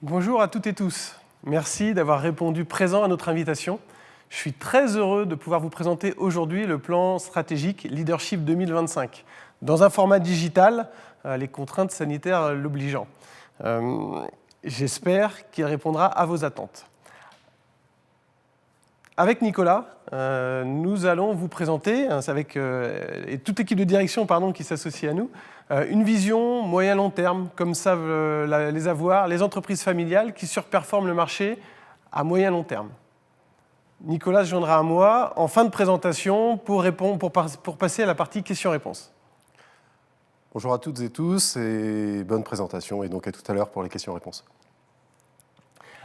Bonjour à toutes et tous. Merci d'avoir répondu présent à notre invitation. Je suis très heureux de pouvoir vous présenter aujourd'hui le plan stratégique Leadership 2025, dans un format digital, les contraintes sanitaires l'obligeant. J'espère qu'il répondra à vos attentes. Avec Nicolas, nous allons vous présenter, et toute l'équipe de direction qui s'associe à nous, une vision moyen-long terme, comme savent les avoir les entreprises familiales qui surperforment le marché à moyen-long terme. Nicolas se joindra à moi en fin de présentation pour passer à la partie questions-réponses. Bonjour à toutes et tous et bonne présentation, et donc à tout à l'heure pour les questions-réponses.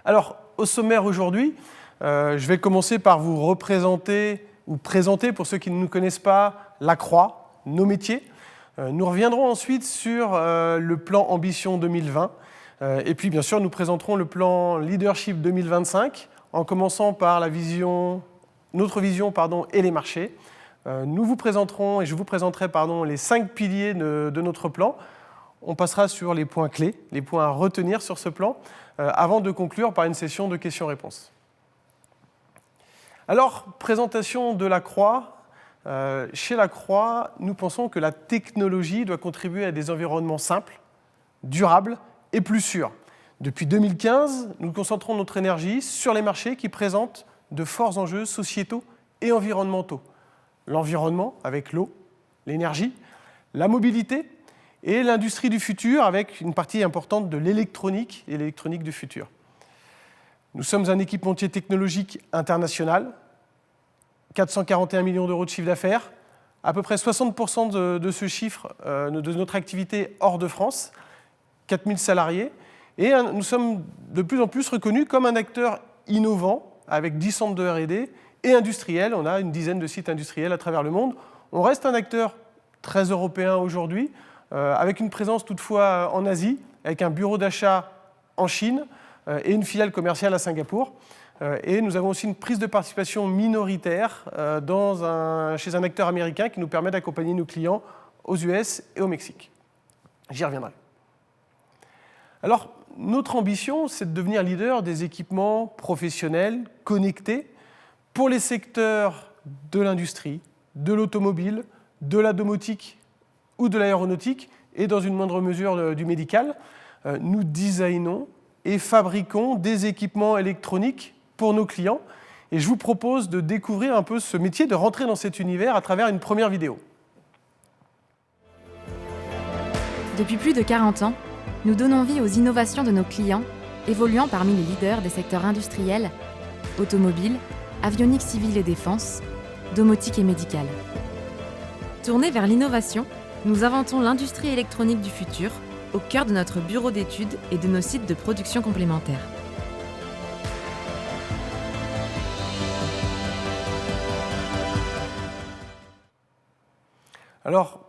Alors, au sommaire aujourd'hui, je vais commencer par vous présenter pour ceux qui ne nous connaissent pas, la Croix, nos métiers. Nous reviendrons ensuite sur le plan Ambition 2020 et puis bien sûr nous présenterons le plan Leadership 2025 en commençant par notre vision et les marchés. Nous vous présenterons et je vous présenterai les 5 piliers de notre plan. On passera sur les points clés, les points à retenir sur ce plan avant de conclure par une session de questions-réponses. Alors, présentation de la Croix. Chez la Croix, nous pensons que la technologie doit contribuer à des environnements simples, durables et plus sûrs. Depuis 2015, nous concentrons notre énergie sur les marchés qui présentent de forts enjeux sociétaux et environnementaux. L'environnement avec l'eau, l'énergie, la mobilité et l'industrie du futur avec une partie importante de l'électronique et l'électronique du futur. Nous sommes un équipementier technologique international, 441 millions d'euros de chiffre d'affaires, à peu près 60% de ce chiffre de notre activité hors de France, 4000 salariés, et nous sommes de plus en plus reconnus comme un acteur innovant avec 10 centres de R&D et industriel. On a une dizaine de sites industriels à travers le monde. On reste un acteur très européen aujourd'hui, avec une présence toutefois en Asie, avec un bureau d'achat en Chine et une filiale commerciale à Singapour. Et nous avons aussi une prise de participation minoritaire chez un acteur américain qui nous permet d'accompagner nos clients aux US et au Mexique. J'y reviendrai. Alors, notre ambition, c'est de devenir leader des équipements professionnels connectés pour les secteurs de l'industrie, de l'automobile, de la domotique ou de l'aéronautique et dans une moindre mesure du médical. Nous designons et fabriquons des équipements électroniques pour nos clients. Et je vous propose de découvrir un peu ce métier, de rentrer dans cet univers à travers une première vidéo. Depuis plus de 40 ans, nous donnons vie aux innovations de nos clients, évoluant parmi les leaders des secteurs industriels, automobiles, avionique civile et défense, domotique et médicale. Tournés vers l'innovation, nous inventons l'industrie électronique du futur, au cœur de notre bureau d'études et de nos sites de production complémentaires. Alors,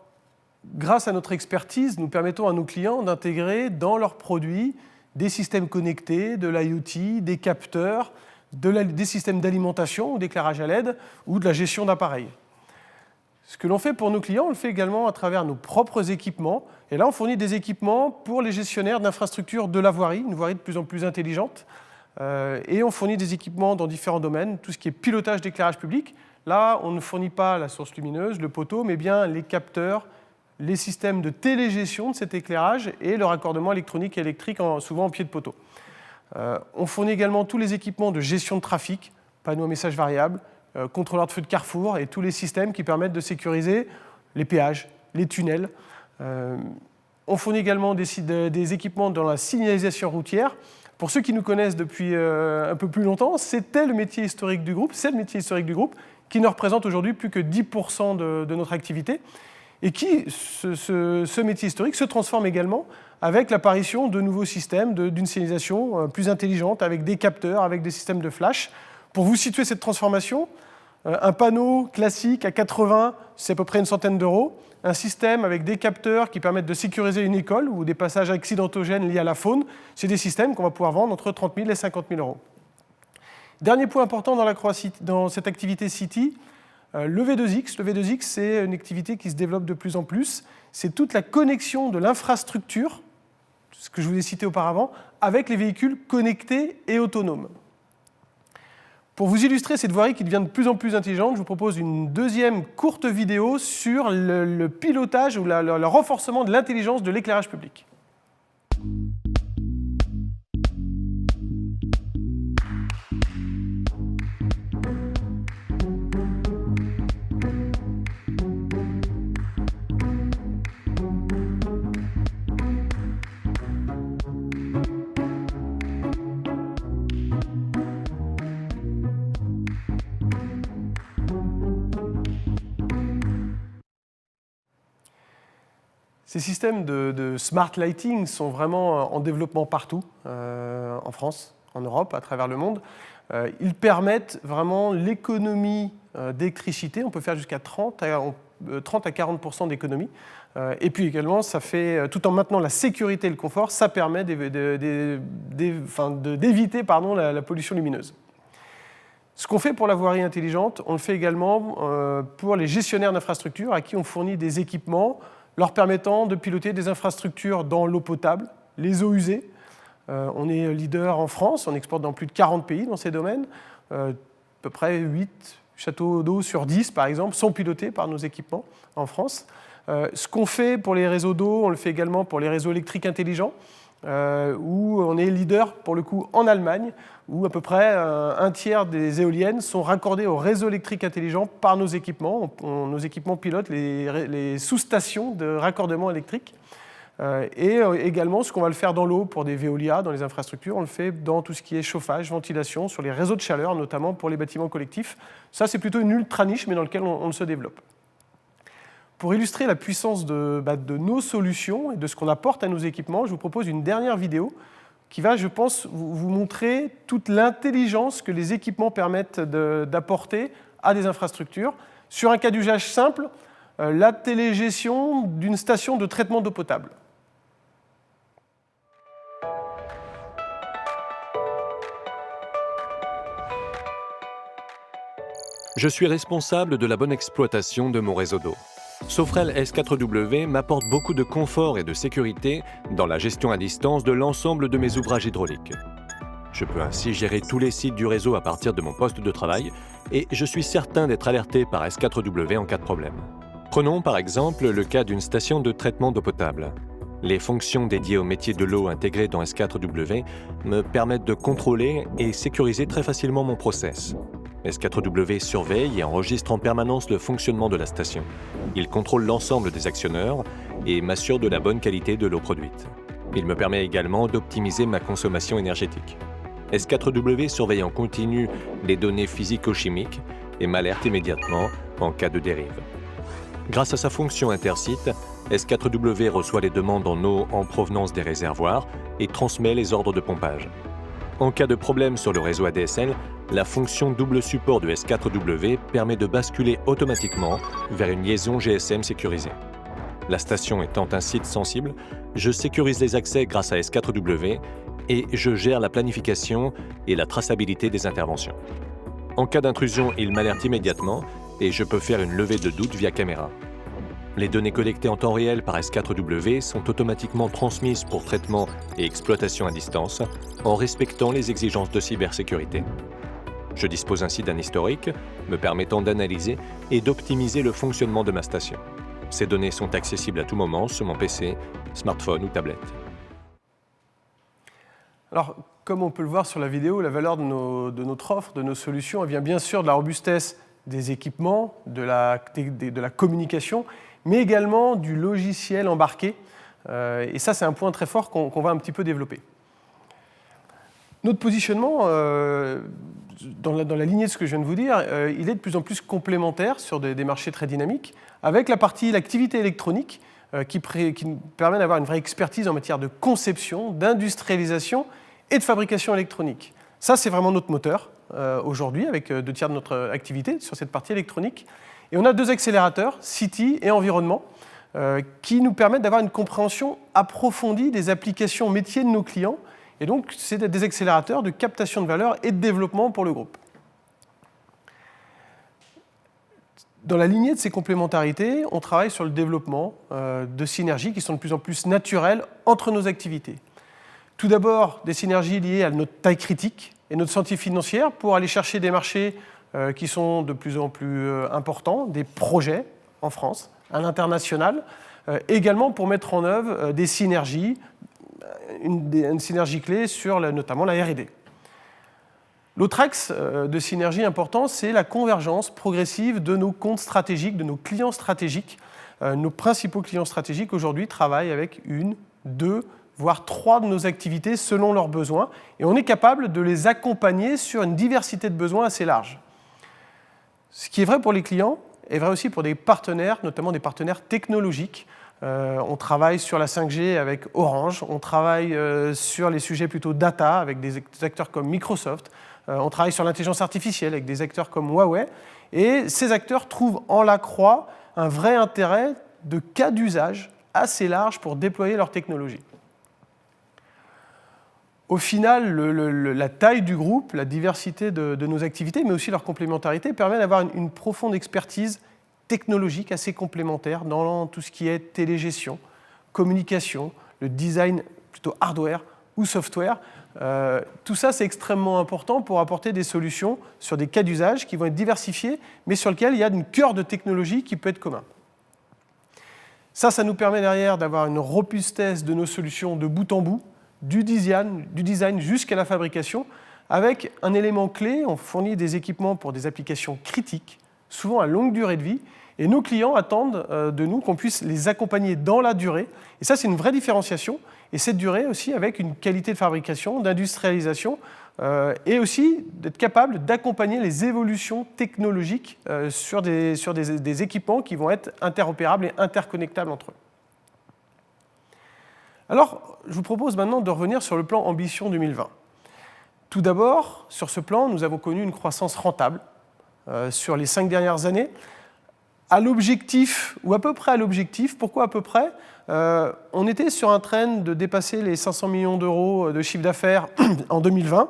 grâce à notre expertise, nous permettons à nos clients d'intégrer dans leurs produits des systèmes connectés, de l'IoT, des capteurs, des systèmes d'alimentation ou d'éclairage à LED ou de la gestion d'appareils. Ce que l'on fait pour nos clients, on le fait également à travers nos propres équipements. Et là, on fournit des équipements pour les gestionnaires d'infrastructures de la voirie, une voirie de plus en plus intelligente. Et on fournit des équipements dans différents domaines, tout ce qui est pilotage d'éclairage public. Là, on ne fournit pas la source lumineuse, le poteau, mais bien les capteurs, les systèmes de télégestion de cet éclairage et le raccordement électronique et électrique, souvent en pied de poteau. On fournit également tous les équipements de gestion de trafic, panneaux à message variable, contrôleurs de feu de carrefour et tous les systèmes qui permettent de sécuriser les péages, les tunnels. On fournit également des équipements dans la signalisation routière. Pour ceux qui nous connaissent depuis un peu plus longtemps, c'était le métier historique du groupe, c'est le métier historique du groupe, qui ne représente aujourd'hui plus que 10% de notre activité, et qui, ce métier historique, se transforme également avec l'apparition de nouveaux systèmes d'une signalisation plus intelligente, avec des capteurs, avec des systèmes de flash. Pour vous situer cette transformation, un panneau classique à 80, c'est à peu près une centaine d'euros. Un système avec des capteurs qui permettent de sécuriser une école ou des passages accidentogènes liés à la faune, c'est des systèmes qu'on va pouvoir vendre entre 30 000 et 50 000 euros. Dernier point important dans cette activité City, le V2X. Le V2X, c'est une activité qui se développe de plus en plus. C'est toute la connexion de l'infrastructure ce que je vous ai cité auparavant, avec les véhicules connectés et autonomes. Pour vous illustrer cette voirie qui devient de plus en plus intelligente, je vous propose une deuxième courte vidéo sur le pilotage ou le renforcement de l'intelligence de l'éclairage public. Ces systèmes de smart lighting sont vraiment en développement partout, en France, en Europe, à travers le monde. Ils permettent vraiment l'économie d'électricité. On peut faire jusqu'à 30 à 40% d'économie. Et puis également, ça fait, tout en maintenant la sécurité et le confort, ça permet d'éviter la pollution lumineuse. Ce qu'on fait pour la voirie intelligente, on le fait également pour les gestionnaires d'infrastructures à qui on fournit des équipements leur permettant de piloter des infrastructures dans l'eau potable, les eaux usées. On est leader en France, on exporte dans plus de 40 pays dans ces domaines. À peu près 8 châteaux d'eau sur 10, par exemple, sont pilotés par nos équipements en France. Ce qu'on fait pour les réseaux d'eau, on le fait également pour les réseaux électriques intelligents, où on est leader, pour le coup, en Allemagne, où à peu près un tiers des éoliennes sont raccordées au réseau électrique intelligent par nos équipements. Nos équipements pilotent les sous-stations de raccordement électrique. Et également, ce qu'on va le faire dans l'eau pour des Veolia, dans les infrastructures, on le fait dans tout ce qui est chauffage, ventilation, sur les réseaux de chaleur, notamment pour les bâtiments collectifs. Ça, c'est plutôt une ultra niche, mais dans lequel on se développe. Pour illustrer la puissance de nos solutions et de ce qu'on apporte à nos équipements, je vous propose une dernière vidéo qui va, je pense, vous montrer toute l'intelligence que les équipements permettent d'apporter à des infrastructures. Sur un cas d'usage simple, la télégestion d'une station de traitement d'eau potable. Je suis responsable de la bonne exploitation de mon réseau d'eau. Sofrel S4W m'apporte beaucoup de confort et de sécurité dans la gestion à distance de l'ensemble de mes ouvrages hydrauliques. Je peux ainsi gérer tous les sites du réseau à partir de mon poste de travail et je suis certain d'être alerté par S4W en cas de problème. Prenons par exemple le cas d'une station de traitement d'eau potable. Les fonctions dédiées au métier de l'eau intégrées dans S4W me permettent de contrôler et sécuriser très facilement mon process. S4W surveille et enregistre en permanence le fonctionnement de la station. Il contrôle l'ensemble des actionneurs et m'assure de la bonne qualité de l'eau produite. Il me permet également d'optimiser ma consommation énergétique. S4W surveille en continu les données physico-chimiques et m'alerte immédiatement en cas de dérive. Grâce à sa fonction intersite, S4W reçoit les demandes en eau en provenance des réservoirs et transmet les ordres de pompage. En cas de problème sur le réseau ADSL, la fonction double support de S4W permet de basculer automatiquement vers une liaison GSM sécurisée. La station étant un site sensible, je sécurise les accès grâce à S4W et je gère la planification et la traçabilité des interventions. En cas d'intrusion, il m'alerte immédiatement et je peux faire une levée de doute via caméra. Les données collectées en temps réel par S4W sont automatiquement transmises pour traitement et exploitation à distance en respectant les exigences de cybersécurité. Je dispose ainsi d'un historique me permettant d'analyser et d'optimiser le fonctionnement de ma station. Ces données sont accessibles à tout moment sur mon PC, smartphone ou tablette. Alors, comme on peut le voir sur la vidéo, la valeur de notre offre, de nos solutions, elle vient bien sûr de la robustesse des équipements, de la communication, mais également du logiciel embarqué. Et ça, c'est un point très fort qu'on va un petit peu développer. Notre positionnement, dans la lignée de ce que je viens de vous dire, il est de plus en plus complémentaire sur des marchés très dynamiques, avec l'activité électronique qui nous permet d'avoir une vraie expertise en matière de conception, d'industrialisation et de fabrication électronique. Ça, c'est vraiment notre moteur aujourd'hui, avec 2/3 de notre activité sur cette partie électronique. Et on a 2 accélérateurs, City et Environnement, qui nous permettent d'avoir une compréhension approfondie des applications métiers de nos clients. Et donc, c'est des accélérateurs de captation de valeur et de développement pour le groupe. Dans la lignée de ces complémentarités, on travaille sur le développement de synergies qui sont de plus en plus naturelles entre nos activités. Tout d'abord, des synergies liées à notre taille critique et notre santé financière pour aller chercher des marchés qui sont de plus en plus importants, des projets en France, à l'international, également pour mettre en œuvre des synergies, une synergie clé sur notamment la R&D. L'autre axe de synergie important, c'est la convergence progressive de nos comptes stratégiques, de nos clients stratégiques. Nos principaux clients stratégiques aujourd'hui travaillent avec 1, 2, voire 3 de nos activités selon leurs besoins, et on est capable de les accompagner sur une diversité de besoins assez large. Ce qui est vrai pour les clients est vrai aussi pour des partenaires, notamment des partenaires technologiques. On travaille sur la 5G avec Orange, on travaille sur les sujets plutôt data avec des acteurs comme Microsoft, on travaille sur l'intelligence artificielle avec des acteurs comme Huawei, et ces acteurs trouvent en Lacroix un vrai intérêt de cas d'usage assez large pour déployer leur technologie. Au final, la taille du groupe, la diversité de nos activités, mais aussi leur complémentarité, permet d'avoir une profonde expertise technologique assez complémentaire dans tout ce qui est télégestion, communication, le design plutôt hardware ou software. Tout ça, c'est extrêmement important pour apporter des solutions sur des cas d'usage qui vont être diversifiés, mais sur lesquels il y a une cœur de technologie qui peut être commun. Ça nous permet derrière d'avoir une robustesse de nos solutions de bout en bout, du design jusqu'à la fabrication, avec un élément clé, on fournit des équipements pour des applications critiques, souvent à longue durée de vie, et nos clients attendent de nous qu'on puisse les accompagner dans la durée. Et ça, c'est une vraie différenciation, et cette durée aussi avec une qualité de fabrication, d'industrialisation, et aussi d'être capable d'accompagner les évolutions technologiques sur des équipements qui vont être interopérables et interconnectables entre eux. Alors, je vous propose maintenant de revenir sur le plan Ambition 2020. Tout d'abord, sur ce plan, nous avons connu une croissance rentable sur les 5 dernières années, à l'objectif, ou à peu près à l'objectif. Pourquoi à peu près ? On était sur un trend de dépasser les 500 millions d'euros de chiffre d'affaires en 2020.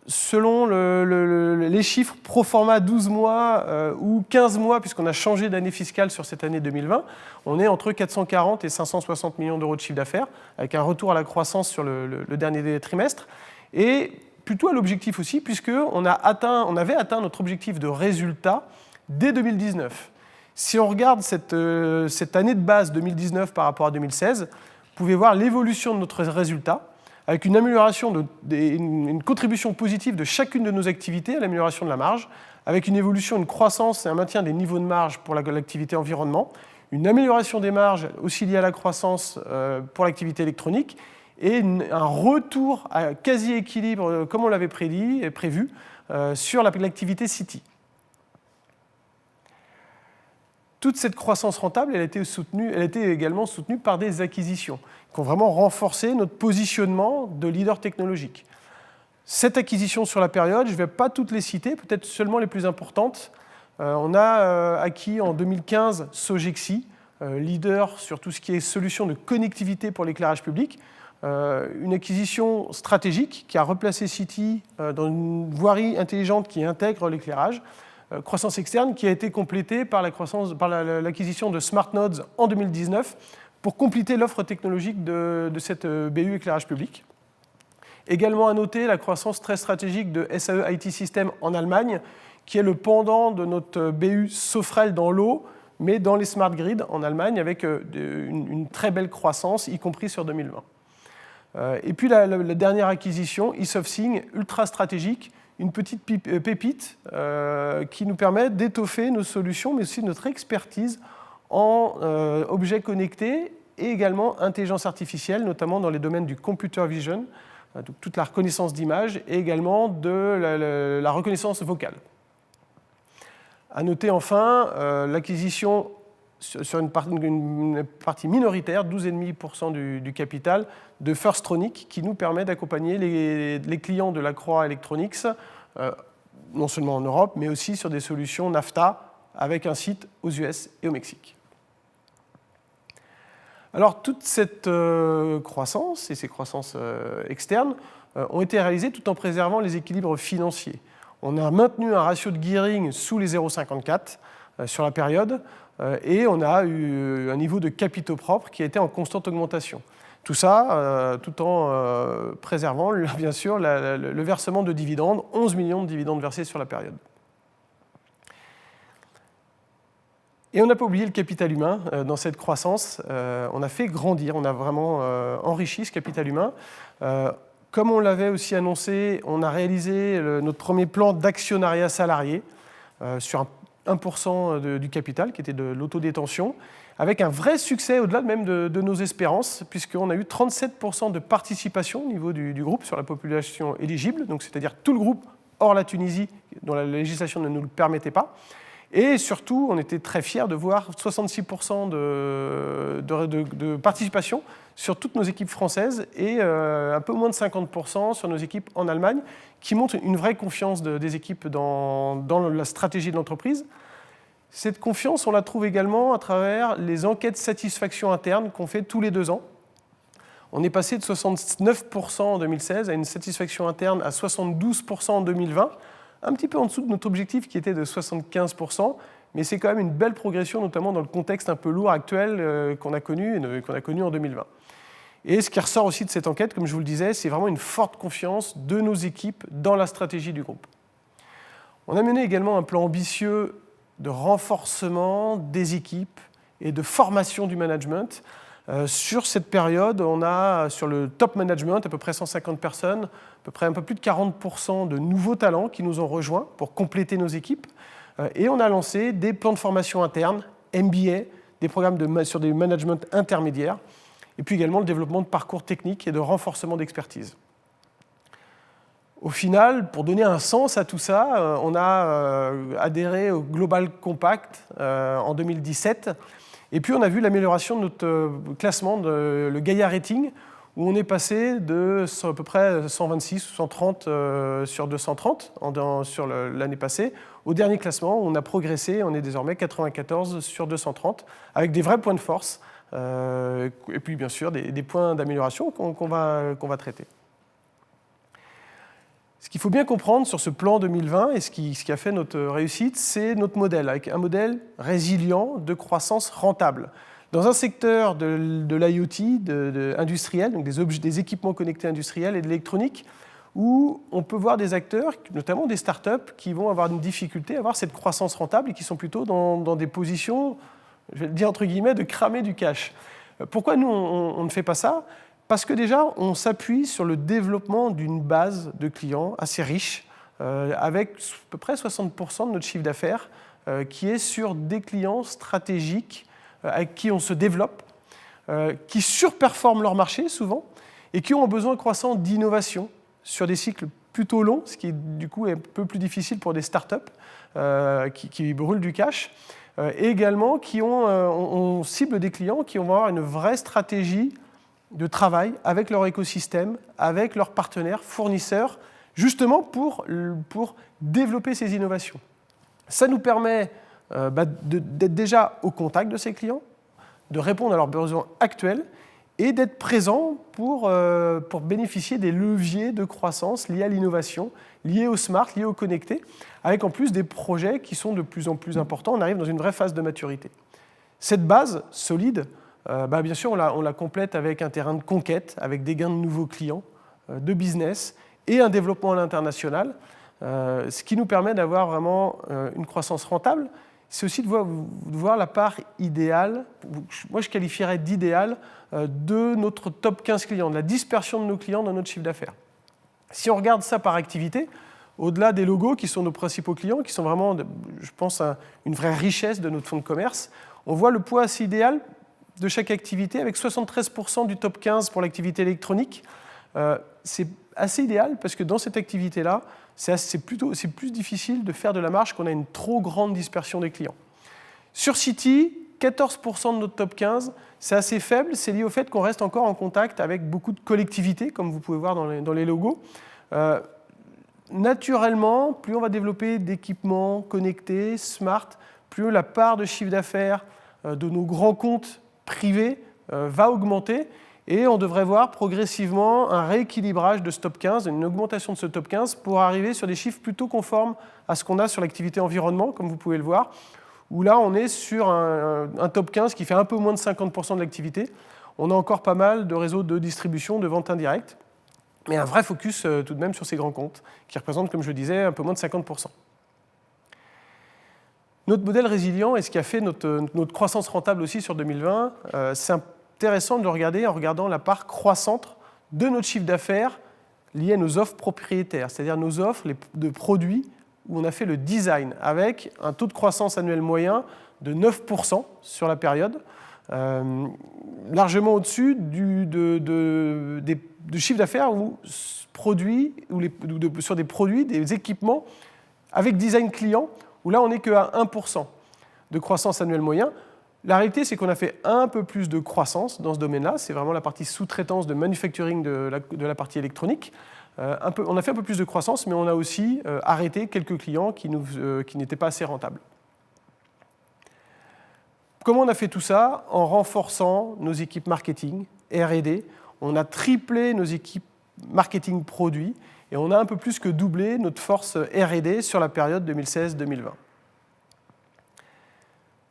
Selon les chiffres pro forma 12 mois ou 15 mois, puisqu'on a changé d'année fiscale sur cette année 2020, on est entre 440 et 560 millions d'euros de chiffre d'affaires, avec un retour à la croissance sur le dernier trimestre, et plutôt à l'objectif aussi, puisqu'on avait atteint notre objectif de résultat dès 2019. Si on regarde cette année de base 2019 par rapport à 2016, vous pouvez voir l'évolution de notre résultat, avec une amélioration, une contribution positive de chacune de nos activités à l'amélioration de la marge, avec une évolution, une croissance et un maintien des niveaux de marge pour l'activité environnement, une amélioration des marges aussi liée à la croissance pour l'activité électronique, et un retour à quasi-équilibre, comme on l'avait prédit et prévu, sur l'activité City. Toute cette croissance rentable, elle a été également soutenue par des acquisitions qui ont vraiment renforcé notre positionnement de leader technologique. Cette acquisition sur la période, je ne vais pas toutes les citer, peut-être seulement les plus importantes. On a acquis en 2015 Sogexi, leader sur tout ce qui est solutions de connectivité pour l'éclairage public. Une acquisition stratégique qui a replacé City dans une voirie intelligente qui intègre l'éclairage. Croissance externe qui a été complétée par l'acquisition de SmartNodes en 2019 pour compléter l'offre technologique de cette BU éclairage public. Également à noter la croissance très stratégique de SAE IT System en Allemagne, qui est le pendant de notre BU Sofrel dans l'eau, mais dans les smart grids en Allemagne, avec une très belle croissance, y compris sur 2020. Et puis la dernière acquisition, eSoftsing, ultra stratégique, une petite pépite qui nous permet d'étoffer nos solutions, mais aussi notre expertise en objets connectés et également intelligence artificielle, notamment dans les domaines du computer vision, donc toute la reconnaissance d'image et également de la reconnaissance vocale. À noter enfin l'acquisition sur une partie minoritaire, 12,5% du capital, de Firstronic, qui nous permet d'accompagner les clients de Lacroix Electronics, non seulement en Europe, mais aussi sur des solutions NAFTA, avec un site aux US et au Mexique. Alors, toute cette croissance et ces croissances externes ont été réalisées tout en préservant les équilibres financiers. On a maintenu un ratio de gearing sous les 0,54 sur la période, et on a eu un niveau de capitaux propres qui a été en constante augmentation. Tout ça tout en préservant, bien sûr, le versement de dividendes, 11 millions de dividendes versés sur la période. Et on n'a pas oublié le capital humain dans cette croissance. On a fait grandir, on a vraiment enrichi ce capital humain. Comme on l'avait aussi annoncé, on a réalisé notre premier plan d'actionnariat salarié sur 1% du capital, qui était de l'autodétention, avec un vrai succès au-delà même de nos espérances, puisqu'on a eu 37% de participation au niveau du groupe sur la population éligible, donc c'est-à-dire tout le groupe hors la Tunisie, dont la législation ne nous le permettait pas. Et surtout, on était très fiers de voir 66% de participation sur toutes nos équipes françaises et un peu moins de 50% sur nos équipes en Allemagne, qui montrent une vraie confiance des équipes dans la stratégie de l'entreprise. Cette confiance, on la trouve également à travers les enquêtes de satisfaction interne qu'on fait tous les 2 ans. On est passé de 69% en 2016 à une satisfaction interne à 72% en 2020, un petit peu en dessous de notre objectif qui était de 75%, mais c'est quand même une belle progression, notamment dans le contexte un peu lourd actuel qu'on a connu en 2020. Et ce qui ressort aussi de cette enquête, comme je vous le disais, c'est vraiment une forte confiance de nos équipes dans la stratégie du groupe. On a mené également un plan ambitieux de renforcement des équipes et de formation du management. Sur cette période, on a sur le top management à peu près 150 personnes, à peu près un peu plus de 40% de nouveaux talents qui nous ont rejoints pour compléter nos équipes. Et on a lancé des plans de formation interne, MBA, des programmes sur des managements intermédiaires, et puis également le développement de parcours techniques et de renforcement d'expertise. Au final, pour donner un sens à tout ça, on a adhéré au Global Compact en 2017. Et puis on a vu l'amélioration de notre classement, le Gaïa Rating, où on est passé de à peu près 126 ou 130 sur 230 sur l'année passée. Au dernier classement, on a progressé, on est désormais 94 sur 230, avec des vrais points de force, et puis bien sûr des points d'amélioration qu'on va traiter. Ce qu'il faut bien comprendre sur ce plan 2020 et ce qui a fait notre réussite, c'est notre modèle, avec un modèle résilient de croissance rentable. Dans un secteur de l'IoT industriel, donc des équipements connectés industriels et de l'électronique, où on peut voir des acteurs, notamment des startups, qui vont avoir une difficulté à avoir cette croissance rentable et qui sont plutôt dans des positions, je vais le dire entre guillemets, de cramer du cash. Pourquoi nous, on ne fait pas ça ? Parce que déjà, on s'appuie sur le développement d'une base de clients assez riche, avec à peu près 60% de notre chiffre d'affaires qui est sur des clients stratégiques avec qui on se développe, qui surperforment leur marché souvent et qui ont un besoin croissant d'innovation sur des cycles plutôt longs, ce qui du coup est un peu plus difficile pour des startups qui brûlent du cash, et également on cible des clients qui vont avoir une vraie stratégie de travail avec leur écosystème, avec leurs partenaires, fournisseurs, justement pour développer ces innovations. Ça nous permet d'être déjà au contact de ces clients, de répondre à leurs besoins actuels et d'être présent pour bénéficier des leviers de croissance liés à l'innovation, liés au smart, liés au connecté, avec en plus des projets qui sont de plus en plus importants. On arrive dans une vraie phase de maturité. Cette base solide, bien sûr, on la complète avec un terrain de conquête, avec des gains de nouveaux clients, de business et un développement à l'international, ce qui nous permet d'avoir vraiment une croissance rentable. C'est aussi de voir la part idéale, moi je qualifierais d'idéal, de notre top 15 clients, de la dispersion de nos clients dans notre chiffre d'affaires. Si on regarde ça par activité, au-delà des logos qui sont nos principaux clients, qui sont vraiment, je pense, une vraie richesse de notre fonds de commerce, on voit le poids assez idéal de chaque activité, avec 73% du top 15 pour l'activité électronique. C'est assez idéal parce que dans cette activité-là, c'est plus difficile de faire de la marge qu'on a une trop grande dispersion des clients. Sur City, 14% de notre top 15, c'est assez faible, c'est lié au fait qu'on reste encore en contact avec beaucoup de collectivités, comme vous pouvez voir dans les logos. Naturellement, plus on va développer d'équipements connectés, smart, plus la part de chiffre d'affaires de nos grands comptes privés va augmenter et on devrait voir progressivement un rééquilibrage de ce top 15, une augmentation de ce top 15 pour arriver sur des chiffres plutôt conformes à ce qu'on a sur l'activité environnement, comme vous pouvez le voir, où là, on est sur un top 15 qui fait un peu moins de 50% de l'activité. On a encore pas mal de réseaux de distribution, de vente indirecte, mais un vrai focus tout de même sur ces grands comptes, qui représentent, comme je le disais, un peu moins de 50%. Notre modèle résilient, et ce qui a fait notre croissance rentable aussi sur 2020, c'est intéressant de le regarder en regardant la part croissante de notre chiffre d'affaires lié à nos offres propriétaires, c'est-à-dire nos offres de produits où on a fait le design, avec un taux de croissance annuel moyen de 9% sur la période, largement au-dessus de chiffre d'affaires sur des produits, des équipements avec design client, où là on n'est qu'à 1% de croissance annuelle moyen. La réalité, c'est qu'on a fait un peu plus de croissance dans ce domaine-là. C'est vraiment la partie sous-traitance de manufacturing de la partie électronique. On a fait un peu plus de croissance, mais on a aussi arrêté quelques clients qui n'étaient pas assez rentables. Comment on a fait tout ça? En renforçant nos équipes marketing, R&D. On a triplé nos équipes marketing produits et on a un peu plus que doublé notre force R&D sur la période 2016-2020.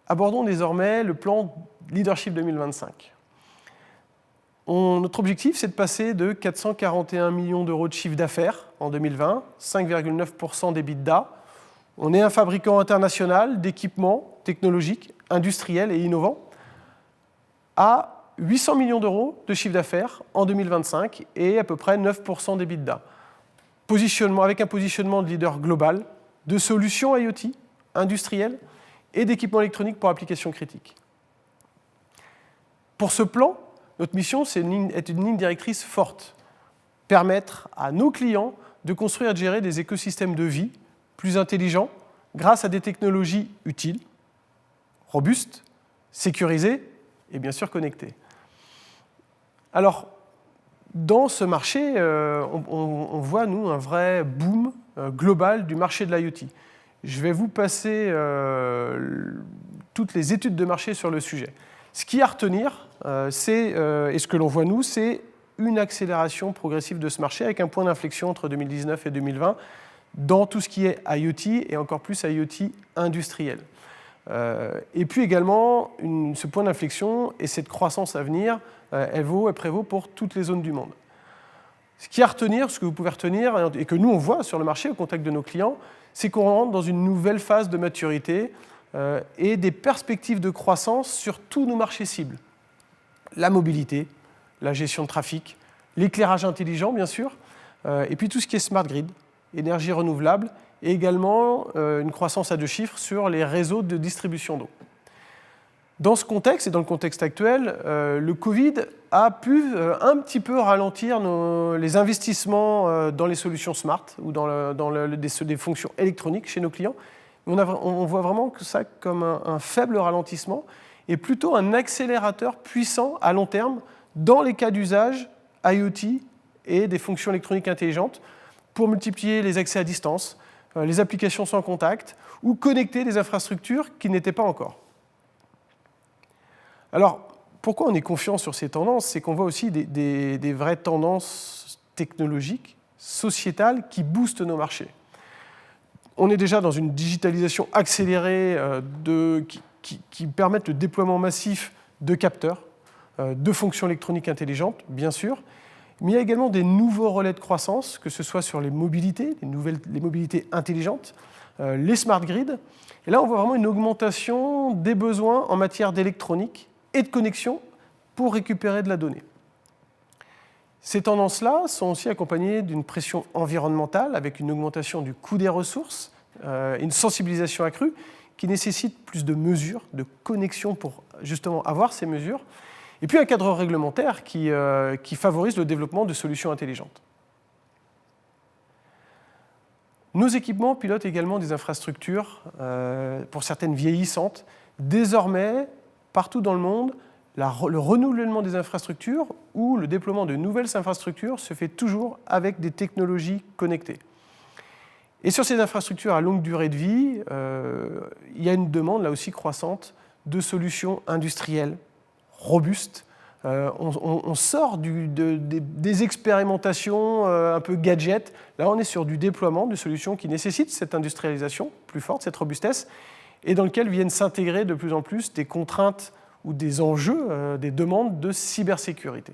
Abordons désormais le plan Leadership 2025. Notre objectif, c'est de passer de 441 millions d'euros de chiffre d'affaires en 2020, 5,9% d'EBITDA. On est un fabricant international d'équipements technologiques, industriels et innovants, à 800 millions d'euros de chiffre d'affaires en 2025 et à peu près 9% d'EBITDA. Avec un positionnement de leader global de solutions IoT, industrielles et d'équipements électroniques pour applications critiques. Pour ce plan, notre mission, c'est une ligne directrice forte. Permettre à nos clients de construire et de gérer des écosystèmes de vie plus intelligents grâce à des technologies utiles, robustes, sécurisées et bien sûr connectées. Alors, dans ce marché, on voit, nous, un vrai boom global du marché de l'IoT. Je vais vous passer toutes les études de marché sur le sujet. Ce qui est à retenir, et ce que l'on voit nous, c'est une accélération progressive de ce marché avec un point d'inflexion entre 2019 et 2020 dans tout ce qui est IoT et encore plus IoT industriel. Et puis également, ce point d'inflexion et cette croissance à venir, elle prévaut pour toutes les zones du monde. Ce qui est à retenir, ce que vous pouvez retenir et que nous on voit sur le marché au contact de nos clients, c'est qu'on rentre dans une nouvelle phase de maturité et des perspectives de croissance sur tous nos marchés cibles. La mobilité, la gestion de trafic, l'éclairage intelligent, bien sûr, et puis tout ce qui est smart grid, énergie renouvelable, et également une croissance à 2 chiffres sur les réseaux de distribution d'eau. Dans ce contexte, et dans le contexte actuel, le Covid a pu un petit peu ralentir les investissements dans les solutions smart ou dans des fonctions électroniques chez nos clients. On voit vraiment que ça comme un faible ralentissement et plutôt un accélérateur puissant à long terme dans les cas d'usage IoT et des fonctions électroniques intelligentes pour multiplier les accès à distance, les applications sans contact ou connecter des infrastructures qui n'étaient pas encore. Alors, pourquoi on est confiant sur ces tendances? C'est qu'on voit aussi des vraies tendances technologiques, sociétales, qui boostent nos marchés. On est déjà dans une digitalisation accélérée qui permet le déploiement massif de capteurs, de fonctions électroniques intelligentes, bien sûr, mais il y a également des nouveaux relais de croissance, que ce soit sur les mobilités, les mobilités intelligentes, les smart grids. Et là, on voit vraiment une augmentation des besoins en matière d'électronique et de connexion pour récupérer de la donnée. Ces tendances-là sont aussi accompagnées d'une pression environnementale avec une augmentation du coût des ressources, une sensibilisation accrue qui nécessite plus de mesures, de connexion pour justement avoir ces mesures, et puis un cadre réglementaire qui favorise le développement de solutions intelligentes. Nos équipements pilotent également des infrastructures, pour certaines vieillissantes. Désormais, partout dans le monde, le renouvellement des infrastructures ou le déploiement de nouvelles infrastructures se fait toujours avec des technologies connectées. Et sur ces infrastructures à longue durée de vie, il y a une demande là aussi croissante de solutions industrielles, robustes. On sort des expérimentations un peu gadget. Là, on est sur du déploiement de solutions qui nécessitent cette industrialisation plus forte, cette robustesse. et dans lequel viennent s'intégrer de plus en plus des contraintes ou des enjeux, des demandes de cybersécurité.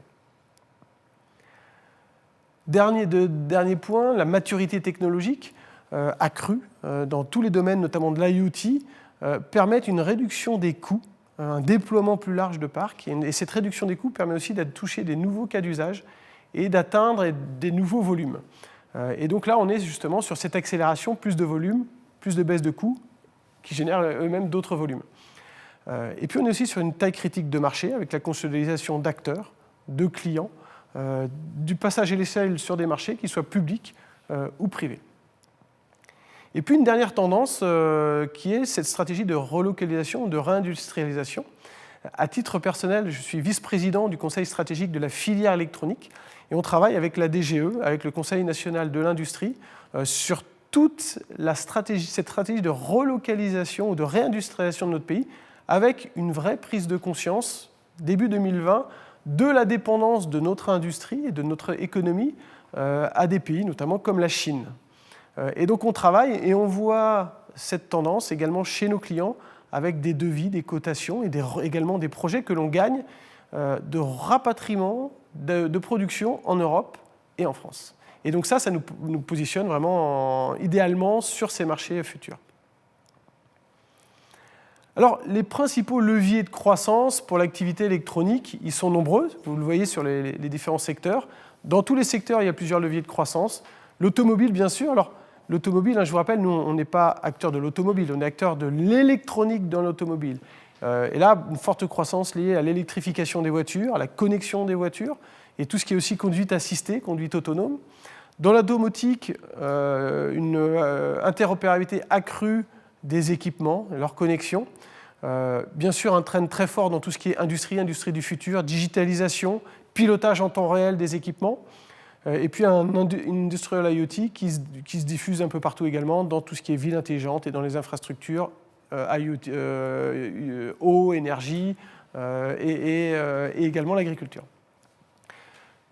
Dernier point, la maturité technologique accrue dans tous les domaines, notamment de l'IoT, permettent une réduction des coûts, un déploiement plus large de parcs. Et cette réduction des coûts permet aussi de toucher des nouveaux cas d'usage et d'atteindre des nouveaux volumes. Et donc là, on est justement sur cette accélération, plus de volume, plus de baisse de coûts, qui génèrent eux-mêmes d'autres volumes. Et puis on est aussi sur une taille critique de marché, avec la consolidation d'acteurs, de clients, du passage à l'échelle sur des marchés, qu'ils soient publics ou privés. Et puis une dernière tendance qui est cette stratégie de relocalisation, de réindustrialisation. À titre personnel, je suis vice-président du conseil stratégique de la filière électronique et on travaille avec la DGE, avec le Conseil national de l'industrie, sur toute cette stratégie de relocalisation ou de réindustrialisation de notre pays, avec une vraie prise de conscience, début 2020, de la dépendance de notre industrie et de notre économie à des pays, notamment comme la Chine. Et donc on travaille et on voit cette tendance également chez nos clients avec des devis, des cotations et également des projets que l'on gagne de rapatriement de production en Europe et en France. Et donc ça nous positionne vraiment idéalement sur ces marchés futurs. Alors, les principaux leviers de croissance pour l'activité électronique, ils sont nombreux, vous le voyez sur les différents secteurs. Dans tous les secteurs, il y a plusieurs leviers de croissance. L'automobile, bien sûr. Alors, l'automobile, je vous rappelle, nous, on n'est pas acteur de l'automobile, on est acteur de l'électronique dans l'automobile. Et là, une forte croissance liée à l'électrification des voitures, à la connexion des voitures, et tout ce qui est aussi conduite assistée, conduite autonome. Dans la domotique, une interopérabilité accrue des équipements, leur connexion. Bien sûr, un trend très fort dans tout ce qui est industrie du futur, digitalisation, pilotage en temps réel des équipements. Et puis un industrial IoT qui se diffuse un peu partout également dans tout ce qui est ville intelligente et dans les infrastructures IoT, eau, énergie et également l'agriculture.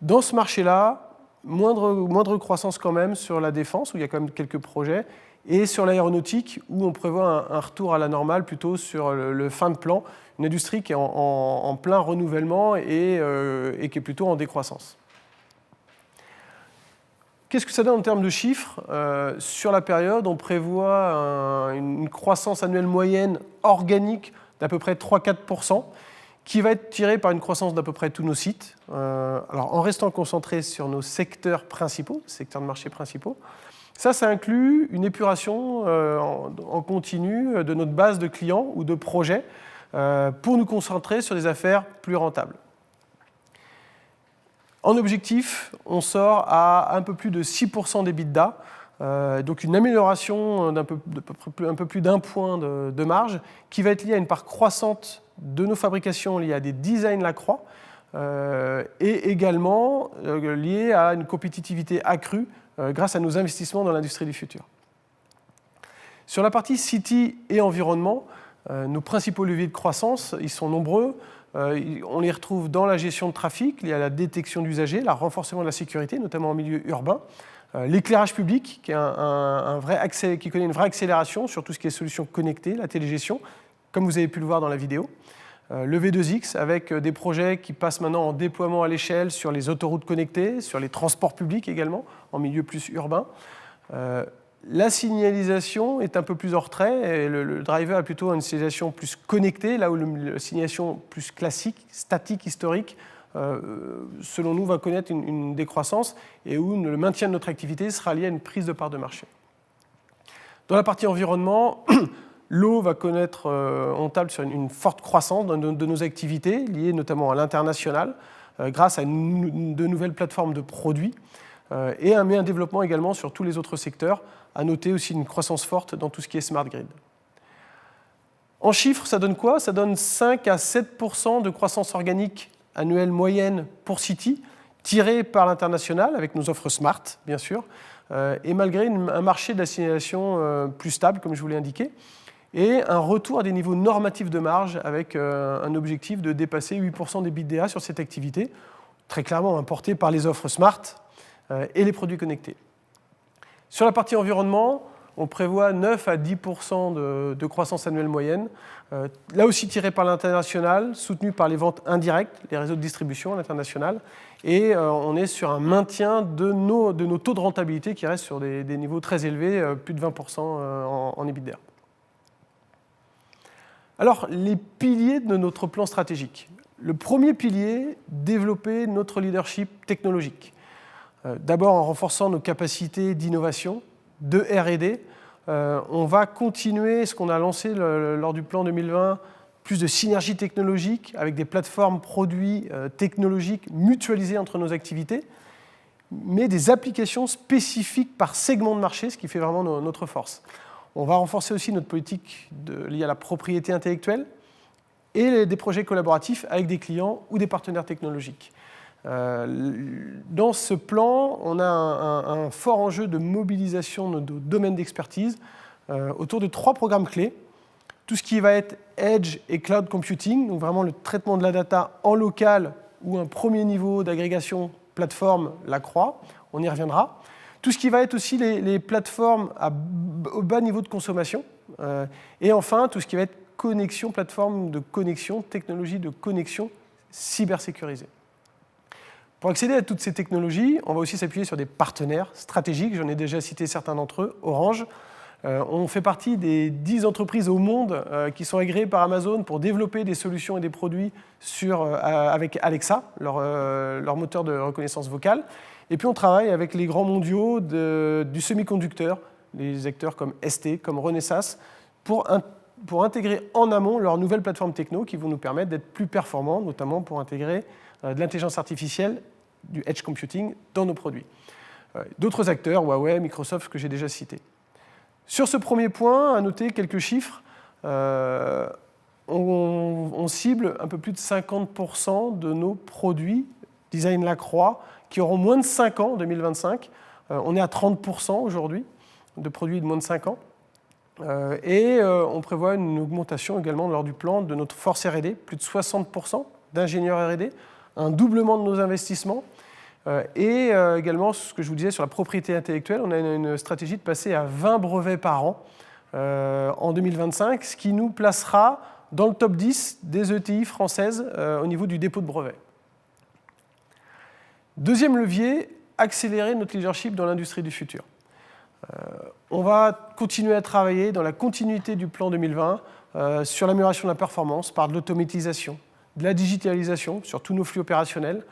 Dans ce marché-là, moindre croissance quand même sur la défense, où il y a quand même quelques projets, et sur l'aéronautique, où on prévoit un retour à la normale plutôt sur le fin de plan, une industrie qui est en plein renouvellement et qui est plutôt en décroissance. Qu'est-ce que ça donne en termes de chiffres ? Sur la période, on prévoit une croissance annuelle moyenne organique d'à peu près 3-4%, qui va être tirée par une croissance d'à peu près tous nos sites, alors en restant concentré sur nos secteurs principaux, secteurs de marché principaux. Ça inclut une épuration en continu de notre base de clients ou de projets pour nous concentrer sur des affaires plus rentables. En objectif, on sort à un peu plus de 6% d'EBITDA, donc une amélioration d'un peu plus d'un point de marge qui va être liée à une part croissante de nos fabrications liées à des designs Lacroix et également liée à une compétitivité accrue grâce à nos investissements dans l'industrie du futur. Sur la partie City et environnement, nos principaux leviers de croissance, ils sont nombreux. On les retrouve dans la gestion de trafic, liée à la détection d'usagers, le renforcement de la sécurité, notamment en milieu urbain, l'éclairage public, qui connaît une vraie accélération sur tout ce qui est solutions connectées, la télégestion, comme vous avez pu le voir dans la vidéo. Le V2X, avec des projets qui passent maintenant en déploiement à l'échelle sur les autoroutes connectées, sur les transports publics également, en milieu plus urbain. La signalisation est un peu plus en retrait, et le driver a plutôt une signalisation plus connectée, là où la signalisation plus classique, statique, historique, selon nous, va connaître une décroissance, et où le maintien de notre activité sera lié à une prise de part de marché. Dans la partie environnement, l'eau va connaître, on table sur une forte croissance de nos activités, liées notamment à l'international, grâce à de nouvelles plateformes de produits, et un développement également sur tous les autres secteurs, à noter aussi une croissance forte dans tout ce qui est smart grid. En chiffres, ça donne quoi ? Ça donne 5 à 7% de croissance organique annuelle moyenne pour City, tirée par l'international, avec nos offres smart, bien sûr, et malgré un marché de la signalisation plus stable, comme je vous l'ai indiqué, et un retour à des niveaux normatifs de marge avec un objectif de dépasser 8% d'EBITDA sur cette activité, très clairement importé par les offres smart et les produits connectés. Sur la partie environnement, on prévoit 9 à 10% de croissance annuelle moyenne, là aussi tiré par l'international, soutenu par les ventes indirectes, les réseaux de distribution à l'international, et on est sur un maintien de nos taux de rentabilité qui restent sur des niveaux très élevés, plus de 20% en EBITDA. Alors, les piliers de notre plan stratégique. Le premier pilier, développer notre leadership technologique. D'abord en renforçant nos capacités d'innovation, de R&D. On va continuer ce qu'on a lancé lors du plan 2020, plus de synergie technologique avec des plateformes produits technologiques mutualisées entre nos activités, mais des applications spécifiques par segment de marché, ce qui fait vraiment notre force. On va renforcer aussi notre politique liée à la propriété intellectuelle et des projets collaboratifs avec des clients ou des partenaires technologiques. Dans ce plan, on a un fort enjeu de mobilisation de nos domaines d'expertise autour de 3 programmes clés. Tout ce qui va être Edge et Cloud Computing, donc vraiment le traitement de la data en local ou un premier niveau d'agrégation plateforme la croix, on y reviendra. Tout ce qui va être aussi les plateformes au bas niveau de consommation. Et enfin, tout ce qui va être connexion, plateforme de connexion, technologie de connexion cybersécurisée. Pour accéder à toutes ces technologies, on va aussi s'appuyer sur des partenaires stratégiques. J'en ai déjà cité certains d'entre eux. Orange. On fait partie des 10 entreprises au monde qui sont agréées par Amazon pour développer des solutions et des produits avec Alexa, leur moteur de reconnaissance vocale. Et puis on travaille avec les grands mondiaux du semi-conducteur, des acteurs comme ST, comme Renesas, pour intégrer en amont leurs nouvelles plateformes techno qui vont nous permettre d'être plus performants, notamment pour intégrer de l'intelligence artificielle, du edge computing dans nos produits. D'autres acteurs, Huawei, Microsoft, que j'ai déjà cités. Sur ce premier point, à noter quelques chiffres. On cible un peu plus de 50% de nos produits Design Lacroix qui auront moins de 5 ans en 2025. On est à 30% aujourd'hui de produits de moins de 5 ans. Et on prévoit une augmentation également lors du plan de notre force R&D, plus de 60% d'ingénieurs R&D, un doublement de nos investissements. Et également, ce que je vous disais sur la propriété intellectuelle, on a une stratégie de passer à 20 brevets par an en 2025, ce qui nous placera dans le top 10 des ETI françaises au niveau du dépôt de brevets. Deuxième levier, accélérer notre leadership dans l'industrie du futur. On va continuer à travailler dans la continuité du plan 2020 sur l'amélioration de la performance par de l'automatisation, de la digitalisation sur tous nos flux opérationnels,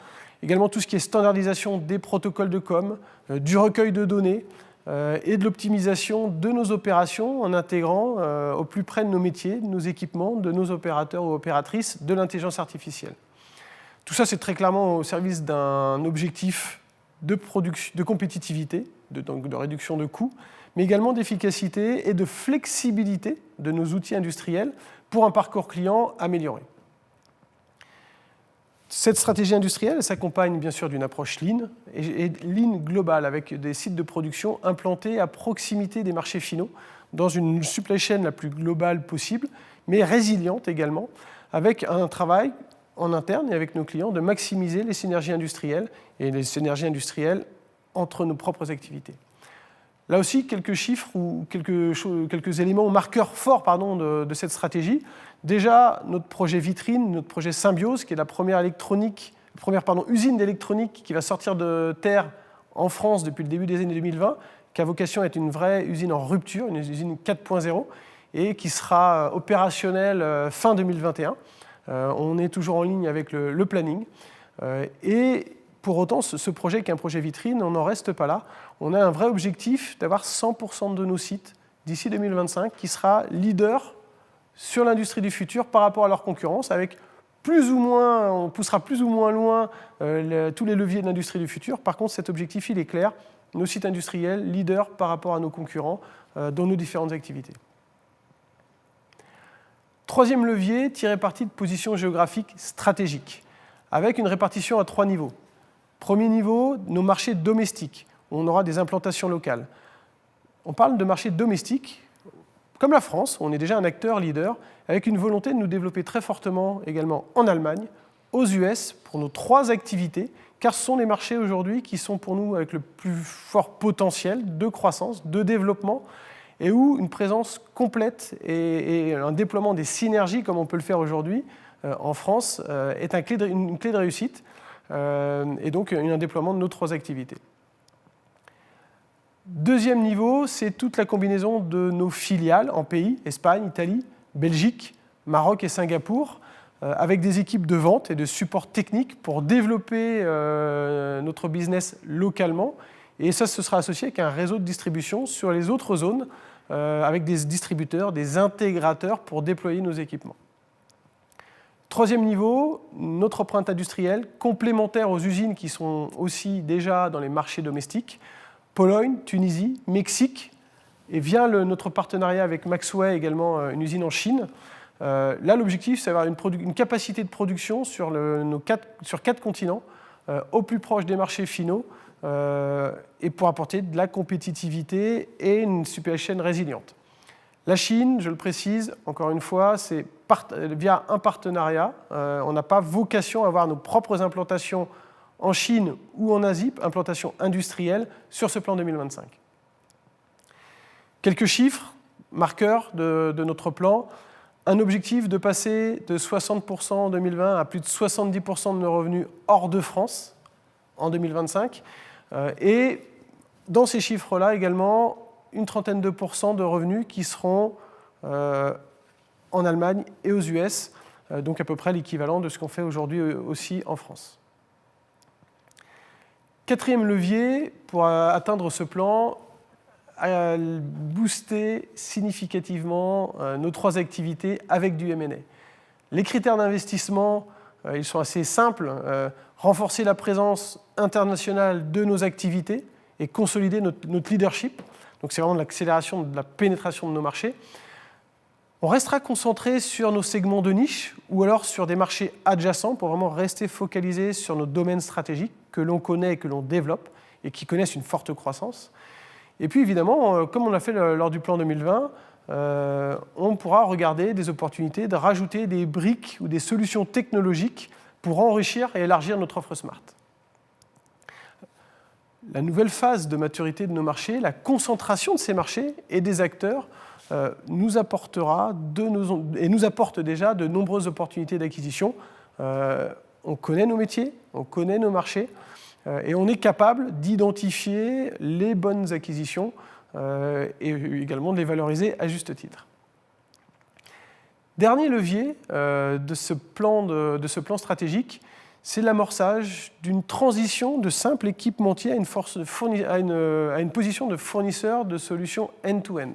également tout ce qui est standardisation des protocoles de com, du recueil de données et de l'optimisation de nos opérations en intégrant au plus près de nos métiers, de nos équipements, de nos opérateurs ou opératrices de l'intelligence artificielle. Tout ça, c'est très clairement au service d'un objectif de compétitivité, donc de réduction de coûts, mais également d'efficacité et de flexibilité de nos outils industriels pour un parcours client amélioré. Cette stratégie industrielle s'accompagne bien sûr d'une approche lean et lean globale avec des sites de production implantés à proximité des marchés finaux dans une supply chain la plus globale possible, mais résiliente également, avec un travail en interne et avec nos clients de maximiser les synergies industrielles et les synergies industrielles entre nos propres activités. Là aussi, quelques chiffres ou quelques éléments marqueurs forts de cette stratégie. Déjà, notre projet vitrine, notre projet Symbiose, qui est la première usine d'électronique qui va sortir de terre en France depuis le début des années 2020, qui a vocation à être une vraie usine en rupture, une usine 4.0, et qui sera opérationnelle fin 2021. On est toujours en ligne avec le planning. Et pour autant, ce projet qui est un projet vitrine, on n'en reste pas là. On a un vrai objectif d'avoir 100% de nos sites d'ici 2025 qui sera leader sur l'industrie du futur par rapport à leur concurrence, avec on poussera plus ou moins loin tous les leviers de l'industrie du futur. Par contre, cet objectif, il est clair. Nos sites industriels, leaders par rapport à nos concurrents dans nos différentes activités. Troisième levier, tirer parti de positions géographiques stratégiques, avec une répartition à 3 niveaux. Premier niveau, nos marchés domestiques, où on aura des implantations locales. On parle de marchés domestiques, comme la France, où on est déjà un acteur leader, avec une volonté de nous développer très fortement également en Allemagne, aux US, pour nos 3 activités, car ce sont les marchés aujourd'hui qui sont pour nous avec le plus fort potentiel de croissance, de développement, et où une présence complète et un déploiement des synergies, comme on peut le faire aujourd'hui en France, est une clé de réussite, et donc un déploiement de nos 3 activités. Deuxième niveau, c'est toute la combinaison de nos filiales en pays, Espagne, Italie, Belgique, Maroc et Singapour, avec des équipes de vente et de support technique pour développer notre business localement. Et ça, ce sera associé avec un réseau de distribution sur les autres zones, avec des distributeurs, des intégrateurs pour déployer nos équipements. Troisième niveau, notre empreinte industrielle, complémentaire aux usines qui sont aussi déjà dans les marchés domestiques, Pologne, Tunisie, Mexique, et via notre partenariat avec Maxway, également une usine en Chine. Là, l'objectif, c'est d'avoir une capacité de production sur 4 continents, au plus proche des marchés finaux, et pour apporter de la compétitivité et une supply chain résiliente. La Chine, je le précise, encore une fois, c'est via un partenariat. On n'a pas vocation à avoir nos propres implantations en Chine ou en Asie, implantation industrielle, sur ce plan 2025. Quelques chiffres, marqueurs de notre plan. Un objectif de passer de 60% en 2020 à plus de 70% de nos revenus hors de France en 2025. Et dans ces chiffres-là également, une trentaine de pourcents de revenus qui seront en Allemagne et aux US, donc à peu près l'équivalent de ce qu'on fait aujourd'hui aussi en France. Quatrième levier pour atteindre ce plan, booster significativement nos 3 activités avec du M&A. Les critères d'investissement, ils sont assez simples. Renforcer la présence internationale de nos activités et consolider notre leadership. Donc c'est vraiment de l'accélération de la pénétration de nos marchés. On restera concentré sur nos segments de niche ou alors sur des marchés adjacents pour vraiment rester focalisé sur nos domaines stratégiques que l'on connaît et que l'on développe et qui connaissent une forte croissance. Et puis évidemment, comme on l'a fait lors du plan 2020, on pourra regarder des opportunités de rajouter des briques ou des solutions technologiques pour enrichir et élargir notre offre Smart. La nouvelle phase de maturité de nos marchés, la concentration de ces marchés et des acteurs nous apportera et nous apporte déjà de nombreuses opportunités d'acquisition. On connaît nos métiers, on connaît nos marchés et on est capable d'identifier les bonnes acquisitions et également de les valoriser à juste titre. Dernier levier de ce plan stratégique, c'est l'amorçage d'une transition de simple équipementier à une position de fournisseur de solutions end-to-end.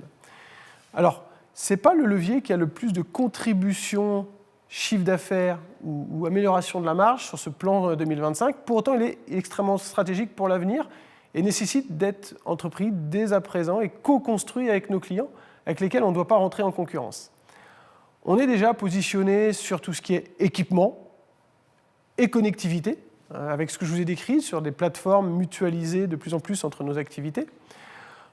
Alors, ce n'est pas le levier qui a le plus de contribution chiffre d'affaires ou amélioration de la marge sur ce plan 2025. Pour autant, il est extrêmement stratégique pour l'avenir et nécessite d'être entrepris dès à présent et co-construit avec nos clients avec lesquels on ne doit pas rentrer en concurrence. On est déjà positionné sur tout ce qui est équipement et connectivité, avec ce que je vous ai décrit, sur des plateformes mutualisées de plus en plus entre nos activités.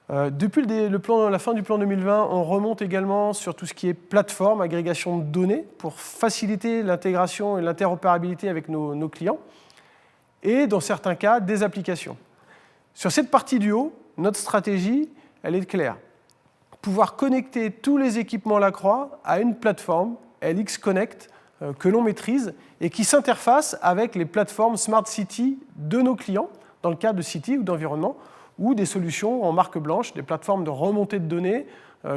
Depuis la fin du plan 2020, on remonte également sur tout ce qui est plateforme, agrégation de données, pour faciliter l'intégration et l'interopérabilité avec nos clients, et dans certains cas, des applications. Sur cette partie du haut, notre stratégie, elle est claire. Pouvoir connecter tous les équipements Lacroix à une plateforme, LX Connect, que l'on maîtrise et qui s'interface avec les plateformes Smart City de nos clients, dans le cas de City ou d'environnement, ou des solutions en marque blanche, des plateformes de remontée de données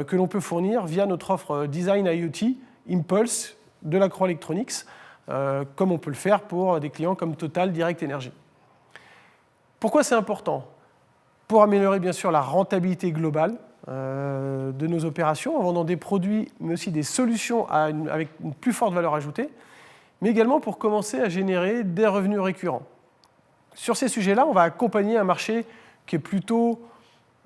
que l'on peut fournir via notre offre Design IoT, Impulse, de Lacroix Electronics, comme on peut le faire pour des clients comme Total Direct Energy. Pourquoi c'est important ? Pour améliorer bien sûr la rentabilité globale de nos opérations en vendant des produits, mais aussi des solutions avec une plus forte valeur ajoutée, mais également pour commencer à générer des revenus récurrents. Sur ces sujets-là, on va accompagner un marché qui est plutôt,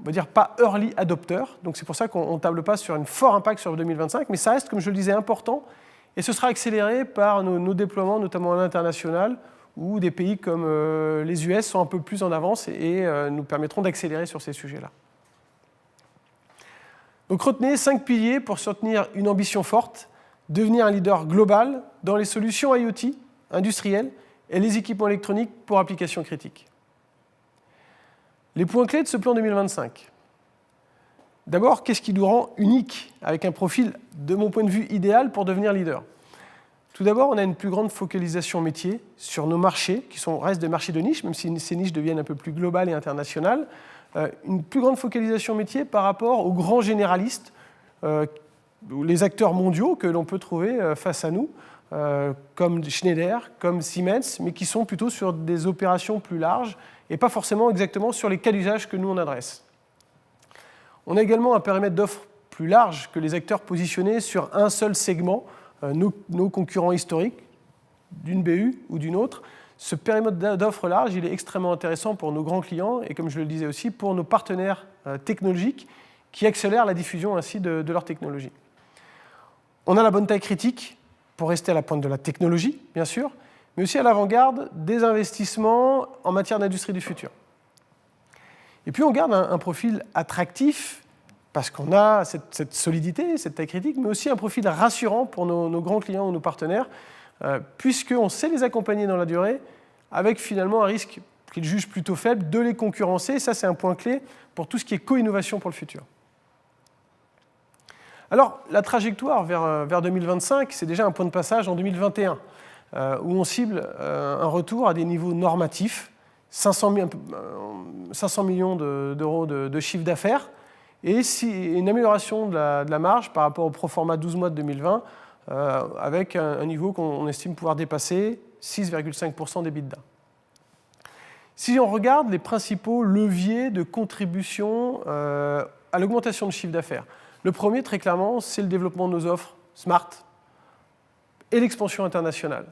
on va dire, pas early adopter, donc c'est pour ça qu'on ne table pas sur un fort impact sur 2025, mais ça reste, comme je le disais, important, et ce sera accéléré par nos déploiements, notamment à l'international, où des pays comme les US sont un peu plus en avance et nous permettront d'accélérer sur ces sujets-là. Donc retenez 5 piliers pour soutenir une ambition forte, devenir un leader global dans les solutions IoT, industrielles, et les équipements électroniques pour applications critiques. Les points clés de ce plan 2025. D'abord, qu'est-ce qui nous rend unique, avec un profil, de mon point de vue, idéal pour devenir leader? Tout d'abord, on a une plus grande focalisation métier sur nos marchés, qui restent des marchés de niche, même si ces niches deviennent un peu plus globales et internationales. Une plus grande focalisation métier par rapport aux grands généralistes, les acteurs mondiaux que l'on peut trouver face à nous, comme Schneider, comme Siemens, mais qui sont plutôt sur des opérations plus larges et pas forcément exactement sur les cas d'usage que nous on adresse. On a également un périmètre d'offres plus large que les acteurs positionnés sur un seul segment, nos concurrents historiques, d'une BU ou d'une autre. Ce périmètre d'offres large, il est extrêmement intéressant pour nos grands clients et, comme je le disais aussi, pour nos partenaires technologiques qui accélèrent la diffusion ainsi de leur technologie. On a la bonne taille critique pour rester à la pointe de la technologie, bien sûr, mais aussi à l'avant-garde des investissements en matière d'industrie du futur. Et puis on garde un profil attractif, parce qu'on a cette solidité, cette taille critique, mais aussi un profil rassurant pour nos grands clients ou nos partenaires, puisqu'on sait les accompagner dans la durée, avec finalement un risque qu'ils jugent plutôt faible de les concurrencer. Ça, c'est un point clé pour tout ce qui est co-innovation pour le futur. Alors, la trajectoire vers 2025, c'est déjà un point de passage en 2021, où on cible un retour à des niveaux normatifs, 500 millions d'euros de chiffre d'affaires, et une amélioration de la marge par rapport au pro forma 12 mois de 2020, avec un niveau qu'on estime pouvoir dépasser 6,5% d'EBITDA. Si on regarde les principaux leviers de contribution à l'augmentation de chiffre d'affaires, le premier, très clairement, c'est le développement de nos offres smart et l'expansion internationale.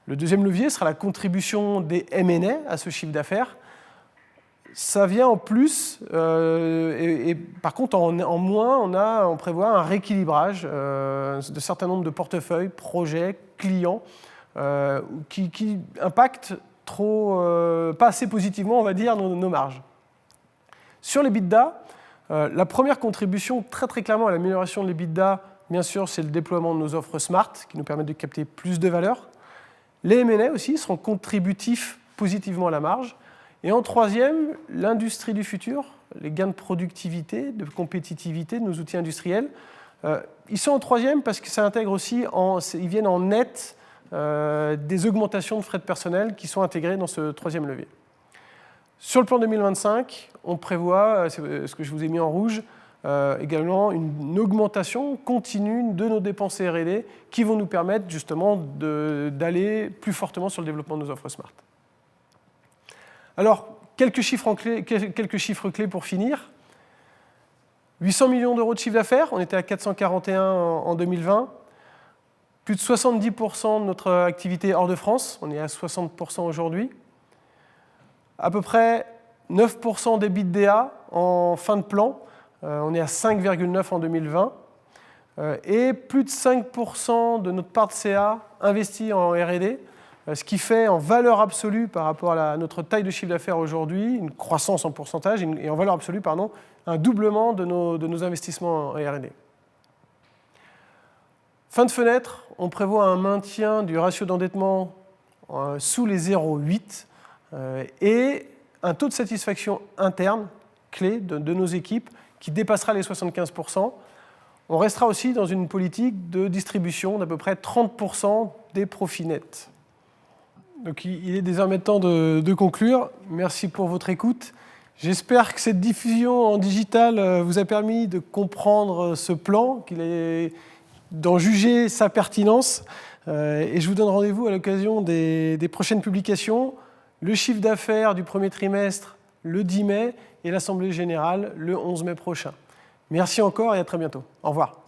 Le deuxième levier sera la contribution des M&A à ce chiffre d'affaires. Ça vient en plus, et par contre, en moins, on prévoit un rééquilibrage de certains nombres de portefeuilles, projets, clients, qui impactent pas assez positivement, on va dire, nos marges. Sur l'EBITDA, la première contribution, très très clairement, à l'amélioration de l'EBITDA, bien sûr, c'est le déploiement de nos offres smart, qui nous permettent de capter plus de valeur. Les M&A aussi seront contributifs positivement à la marge. Et en troisième, l'industrie du futur, les gains de productivité, de compétitivité de nos outils industriels. Ils sont en troisième parce que ça intègre aussi, ils viennent en net des augmentations de frais de personnel qui sont intégrées dans ce troisième levier. Sur le plan 2025, on prévoit, ce que je vous ai mis en rouge, également une augmentation continue de nos dépenses R&D qui vont nous permettre justement d'aller plus fortement sur le développement de nos offres smart. Alors, quelques chiffres clés pour finir. 800 millions d'euros de chiffre d'affaires, on était à 441 en 2020. Plus de 70% de notre activité hors de France, on est à 60% aujourd'hui. À peu près 9% d'EBITDA en fin de plan, on est à 5,9 en 2020. Et plus de 5% de notre part de CA investie en R&D, ce qui fait en valeur absolue par rapport à notre taille de chiffre d'affaires aujourd'hui, une croissance en pourcentage, et en valeur absolue, un doublement de nos investissements en R&D. Fin de fenêtre, on prévoit un maintien du ratio d'endettement sous les 0,8 et un taux de satisfaction interne clé de nos équipes qui dépassera les 75%. On restera aussi dans une politique de distribution d'à peu près 30% des profits nets. Donc il est désormais temps de conclure. Merci pour votre écoute. J'espère que cette diffusion en digital vous a permis de comprendre ce plan, d'en juger sa pertinence. Et je vous donne rendez-vous à l'occasion des prochaines publications. Le chiffre d'affaires du premier trimestre le 10 mai et l'Assemblée générale le 11 mai prochain. Merci encore et à très bientôt. Au revoir.